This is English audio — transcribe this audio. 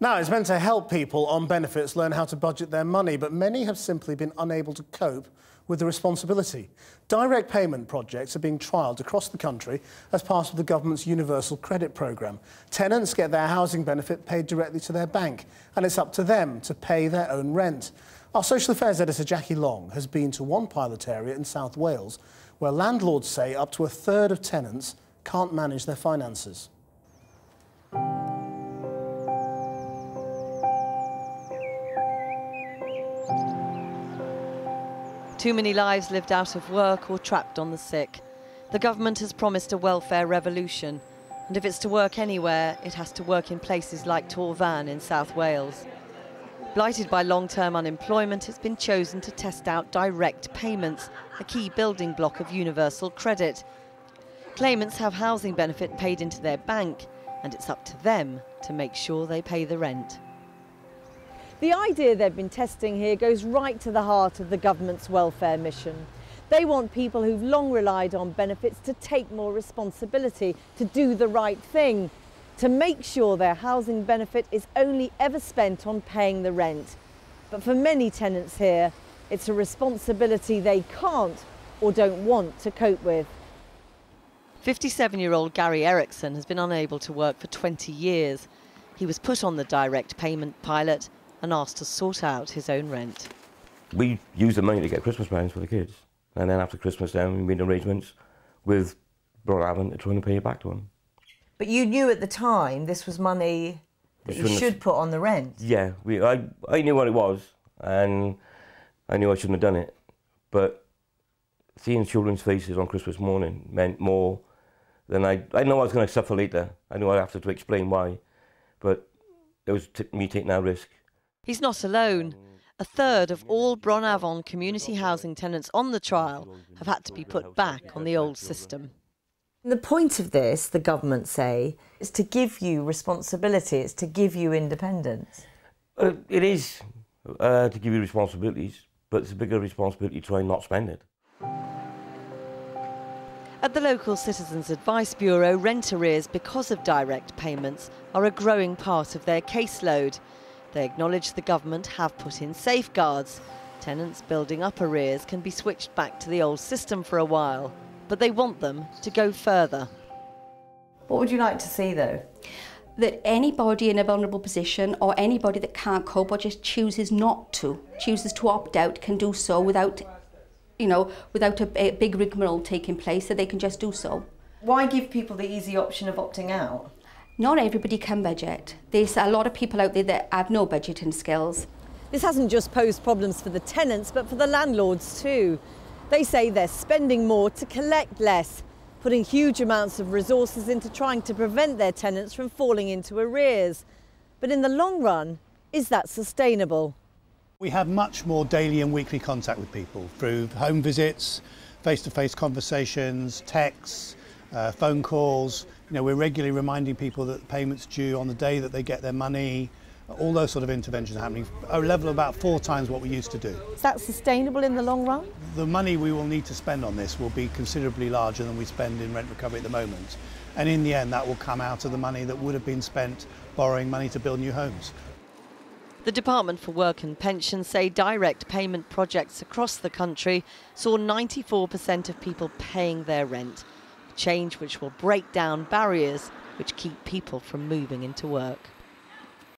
Now, it's meant to help people on benefits learn how to budget their money, but many have simply been unable to cope with the responsibility. Direct payment projects are being trialled across the country as part of the government's Universal Credit Programme. Tenants get their housing benefit paid directly to their bank, and it's up to them to pay their own rent. Our social affairs editor Jackie Long has been to one pilot area in South Wales where landlords say up to a third of tenants can't manage their finances. Too many lives lived out of work or trapped on the sick. The government has promised a welfare revolution, and if it's to work anywhere, it has to work in places like Torfan in South Wales. Blighted by long-term unemployment, it's been chosen to test out direct payments, a key building block of universal credit. Claimants have housing benefit paid into their bank, and it's up to them to make sure they pay the rent. The idea they've been testing here goes right to the heart of the government's welfare mission. They want people who've long relied on benefits to take more responsibility, to do the right thing, to make sure their housing benefit is only ever spent on paying the rent. But for many tenants here, it's a responsibility they can't or don't want to cope with. 57-year-old Gary Erickson has been unable to work for 20 years. He was put on the direct payment pilot and asked to sort out his own rent. We use the money to get Christmas presents for the kids, and then after Christmas then we made arrangements with Broadhaven to try and pay it back to them. But you knew at the time this was money that you should put on the rent? Yeah, I knew what it was, and I knew I shouldn't have done it, but seeing children's faces on Christmas morning meant more than I know I was going to suffer later. I knew I'd have to explain why, but it was me taking that risk. He's not alone. A third of all Bronavon community housing tenants on the trial have had to be put back on the old system. The point of this, the government say, is to give you responsibility, it's to give you independence. It is to give you responsibilities, but it's a bigger responsibility to try and not spend it. At the local Citizens Advice Bureau, rent arrears because of direct payments are a growing part of their caseload. They acknowledge the government have put in safeguards. Tenants building up arrears can be switched back to the old system for a while, but they want them to go further. What would you like to see, though? That anybody in a vulnerable position or anybody that can't cope or just chooses not to, chooses to opt out, can do so without, without a big rigmarole taking place, that they can just do so. Why give people the easy option of opting out? Not everybody can budget. There's a lot of people out there that have no budgeting skills. This hasn't just posed problems for the tenants, but for the landlords too. They say they're spending more to collect less, putting huge amounts of resources into trying to prevent their tenants from falling into arrears. But in the long run, is that sustainable? We have much more daily and weekly contact with people through home visits, face-to-face conversations, texts, phone calls. We're regularly reminding people that the payment's due on the day that they get their money. All those sort of interventions are happening at a level of about 4 times what we used to do. Is that sustainable in the long run? The money we will need to spend on this will be considerably larger than we spend in rent recovery at the moment. And in the end, that will come out of the money that would have been spent borrowing money to build new homes. The Department for Work and Pensions say direct payment projects across the country saw 94% of people paying their rent. Change which will break down barriers which keep people from moving into work.